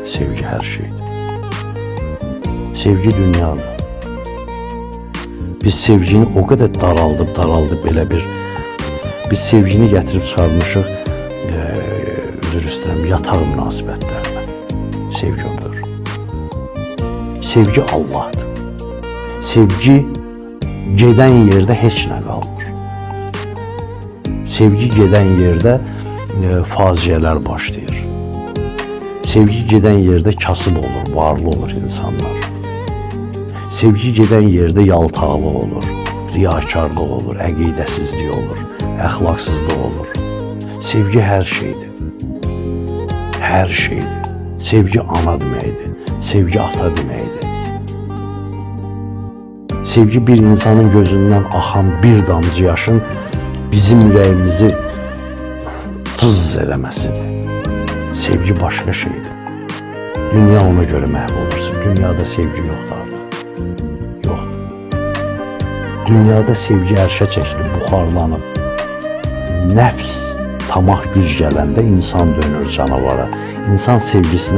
Sevgi her şeydir. Sevgi dünyadır. Biz sevgini o kadar daraldıb belə biz sevgini gətirib çıxarmışıq, üzr istəyirəm, yataq münasibətlərinə. Sevgi odur. Sevgi Allah'dır. Sevgi gedən yerdə heç nə qalmır. Sevgi gedən yerdə faciələr başlayır. Sevgi gedən yerdə kasıb olur, varlı olur insanlar. Sevgi gedən yerdə yaltaqlıq olur, riyakarlıq olur, əqidəsizlik olur, əxlaqsızlıq olur. Sevgi hər şeydir. Hər şeydir. Sevgi ana deməkdir, sevgi ata deməkdir. Sevgi bir insanın gözündən axan bir damcı yaşın bizim ürəyimizi cız eləməsidir. Sevgi başqa şeydir. Dünya ona görə məhv olursun. Dünyada sevgi yoxdur artıq. Yoxdur. Dünyada sevgi ərşə çəkilib, buxarlanıb. Nəfs, tamah güc gələndə insan dönür canavara. İnsan sevgisine